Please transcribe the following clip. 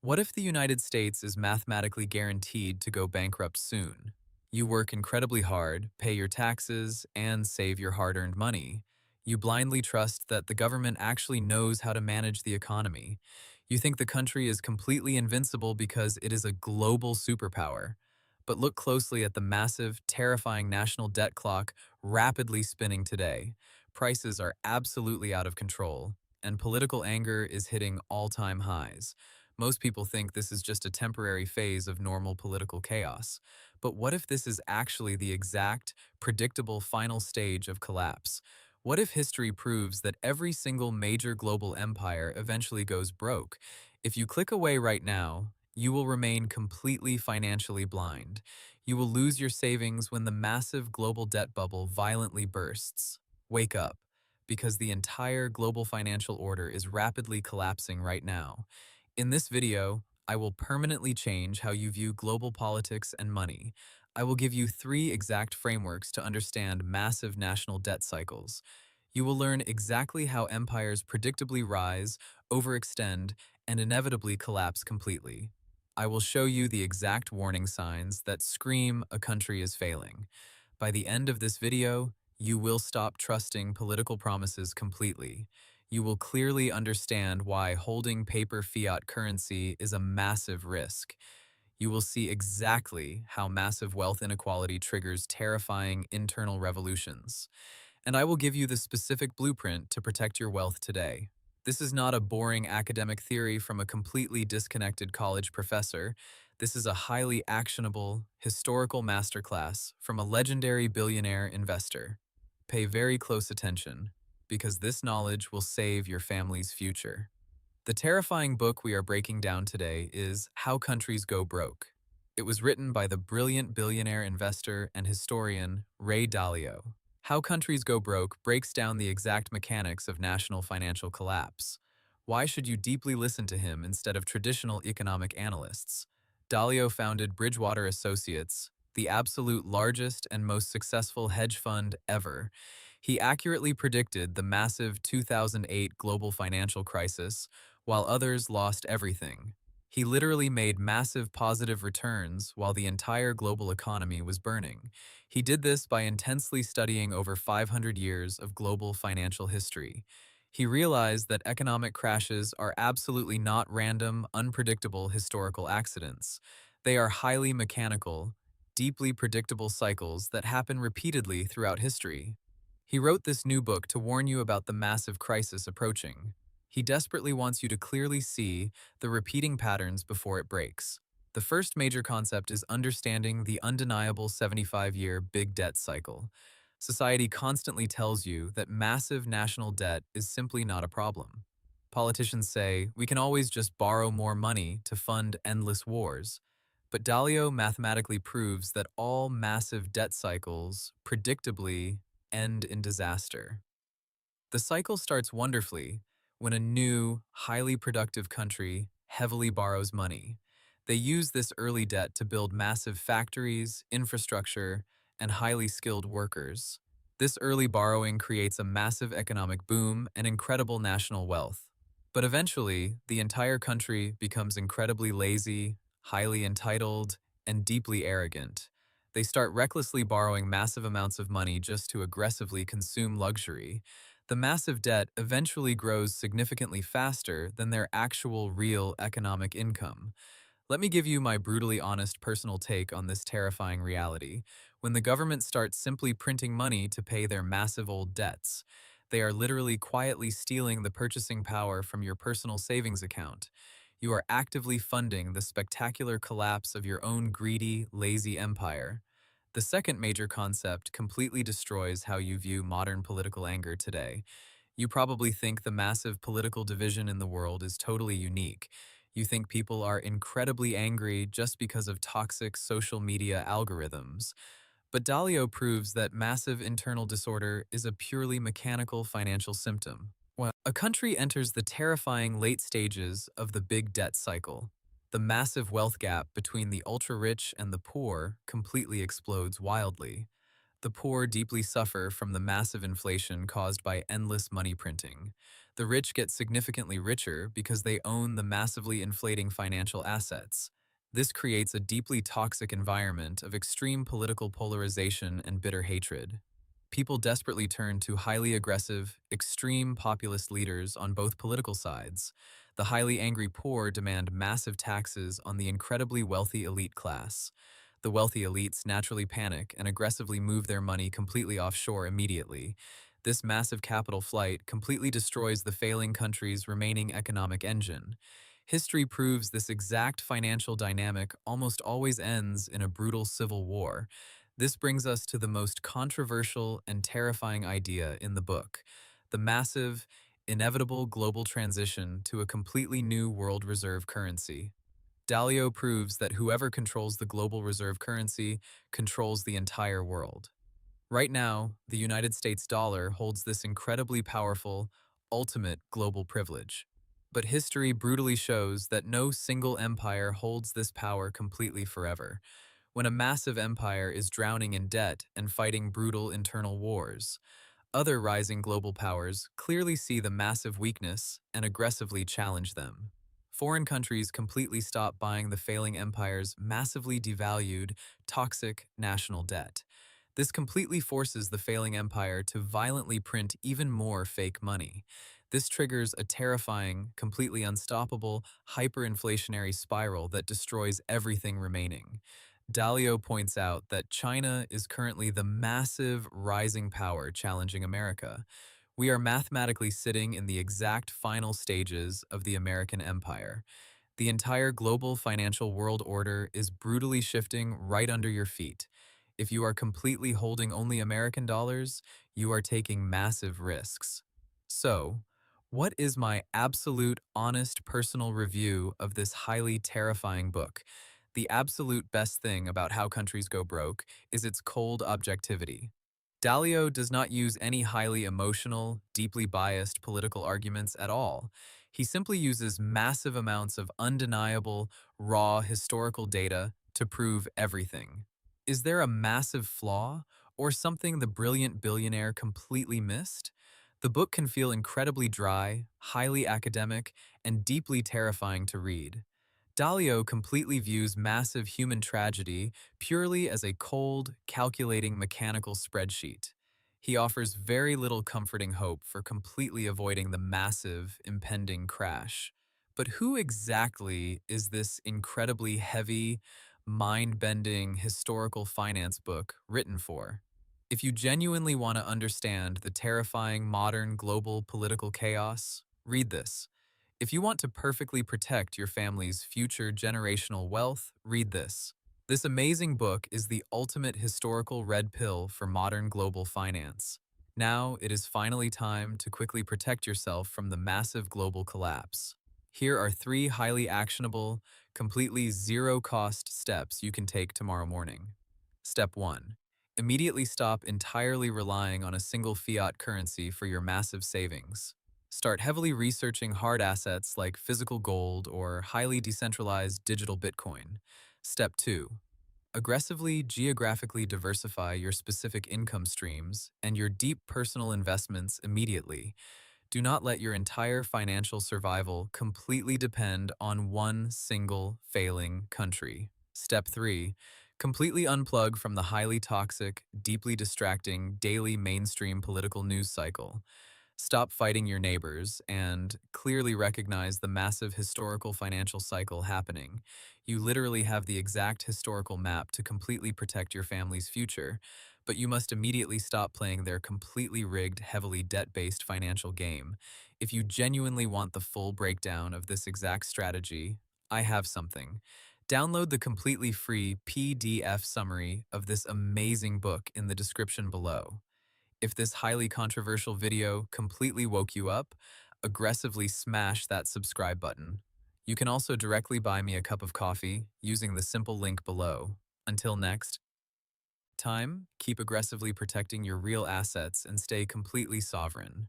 What if the United States is mathematically guaranteed to go bankrupt soon? You work incredibly hard, pay your taxes, and save your hard-earned money. You blindly trust that the government actually knows how to manage the economy. You think the country is completely invincible because it is a global superpower. But look closely at the massive, terrifying national debt clock rapidly spinning today. Prices are absolutely out of control, and political anger is hitting all-time highs. Most people think this is just a temporary phase of normal political chaos. But what if this is actually the exact, predictable final stage of collapse? What if history proves that every single major global empire eventually goes broke? If you click away right now, you will remain completely financially blind. You will lose your savings when the massive global debt bubble violently bursts. Wake up, because the entire global financial order is rapidly collapsing right now. In this video, I will permanently change how you view global politics and money. I will give you three exact frameworks to understand massive national debt cycles. You will learn exactly how empires predictably rise, overextend, and inevitably collapse completely. I will show you the exact warning signs that scream a country is failing. By the end of this video, you will stop trusting political promises completely. You will clearly understand why holding paper fiat currency is a massive risk. You will see exactly how massive wealth inequality triggers terrifying internal revolutions. And I will give you the specific blueprint to protect your wealth today. This is not a boring academic theory from a completely disconnected college professor. This is a highly actionable, historical masterclass from a legendary billionaire investor. Pay very close attention, because this knowledge will save your family's future. The terrifying book we are breaking down today is How Countries Go Broke. It was written by the brilliant billionaire investor and historian Ray Dalio. How Countries Go Broke breaks down the exact mechanics of national financial collapse. Why should you deeply listen to him instead of traditional economic analysts? Dalio founded Bridgewater Associates, the absolute largest and most successful hedge fund ever. He accurately predicted the massive 2008 global financial crisis, while others lost everything. He literally made massive positive returns while the entire global economy was burning. He did this by intensely studying over 500 years of global financial history. He realized that economic crashes are absolutely not random, unpredictable historical accidents. They are highly mechanical, deeply predictable cycles that happen repeatedly throughout history. He wrote this new book to warn you about the massive crisis approaching. He desperately wants you to clearly see the repeating patterns before it breaks. The first major concept is understanding the undeniable 75-year big debt cycle. Society constantly tells you that massive national debt is simply not a problem. Politicians say we can always just borrow more money to fund endless wars. But Dalio mathematically proves that all massive debt cycles predictably end in disaster. The cycle starts wonderfully when a new, highly productive country heavily borrows money. They use this early debt to build massive factories, infrastructure, and highly skilled workers. This early borrowing creates a massive economic boom and incredible national wealth. But eventually, the entire country becomes incredibly lazy, highly entitled, and deeply arrogant. They start recklessly borrowing massive amounts of money just to aggressively consume luxury. The massive debt eventually grows significantly faster than their actual real economic income. Let me give you my brutally honest personal take on this terrifying reality. When the government starts simply printing money to pay their massive old debts, they are literally quietly stealing the purchasing power from your personal savings account. You are actively funding the spectacular collapse of your own greedy, lazy empire. The second major concept completely destroys how you view modern political anger today. You probably think the massive political division in the world is totally unique. You think people are incredibly angry just because of toxic social media algorithms. But Dalio proves that massive internal disorder is a purely mechanical financial symptom. When a country enters the terrifying late stages of the big debt cycle, the massive wealth gap between the ultra-rich and the poor completely explodes wildly. The poor deeply suffer from the massive inflation caused by endless money printing. The rich get significantly richer because they own the massively inflating financial assets. This creates a deeply toxic environment of extreme political polarization and bitter hatred. People desperately turn to highly aggressive, extreme populist leaders on both political sides. The highly angry poor demand massive taxes on the incredibly wealthy elite class. The wealthy elites naturally panic and aggressively move their money completely offshore immediately. This massive capital flight completely destroys the failing country's remaining economic engine. History proves this exact financial dynamic almost always ends in a brutal civil war. This brings us to the most controversial and terrifying idea in the book: the massive, inevitable global transition to a completely new world reserve currency. Dalio proves that whoever controls the global reserve currency controls the entire world. Right now, the United States dollar holds this incredibly powerful, ultimate global privilege. But history brutally shows that no single empire holds this power completely forever. When a massive empire is drowning in debt and fighting brutal internal wars, other rising global powers clearly see the massive weakness and aggressively challenge them. Foreign countries completely stop buying the failing empire's massively devalued, toxic national debt. This completely forces the failing empire to violently print even more fake money. This triggers a terrifying, completely unstoppable, hyperinflationary spiral that destroys everything remaining. Dalio points out that China is currently the massive rising power challenging America. We are mathematically sitting in the exact final stages of the American empire. The entire global financial world order is brutally shifting right under your feet. If you are completely holding only American dollars, you are taking massive risks. So, what is my absolute honest personal review of this highly terrifying book? The absolute best thing about How Countries Go Broke is its cold objectivity. Dalio does not use any highly emotional, deeply biased political arguments at all. He simply uses massive amounts of undeniable, raw historical data to prove everything. Is there a massive flaw, or something the brilliant billionaire completely missed? The book can feel incredibly dry, highly academic, and deeply terrifying to read. Dalio completely views massive human tragedy purely as a cold, calculating mechanical spreadsheet. He offers very little comforting hope for completely avoiding the massive, impending crash. But who exactly is this incredibly heavy, mind-bending historical finance book written for? If you genuinely want to understand the terrifying modern global political chaos, read this. If you want to perfectly protect your family's future generational wealth, read this. This amazing book is the ultimate historical red pill for modern global finance. Now it is finally time to quickly protect yourself from the massive global collapse. Here are 3 highly actionable, completely zero-cost steps you can take tomorrow morning. Step 1. Immediately stop entirely relying on a single fiat currency for your massive savings. Start heavily researching hard assets like physical gold or highly decentralized digital Bitcoin. Step 2. Aggressively geographically diversify your specific income streams and your deep personal investments immediately. Do not let your entire financial survival completely depend on one single failing country. Step 3. Completely unplug from the highly toxic, deeply distracting daily mainstream political news cycle. Stop fighting your neighbors and clearly recognize the massive historical financial cycle happening. You literally have the exact historical map to completely protect your family's future, but you must immediately stop playing their completely rigged, heavily debt-based financial game. If you genuinely want the full breakdown of this exact strategy, I have something. Download the completely free PDF summary of this amazing book in the description below. If this highly controversial video completely woke you up, aggressively smash that subscribe button. You can also directly buy me a cup of coffee using the simple link below. Until next time, keep aggressively protecting your real assets and stay completely sovereign.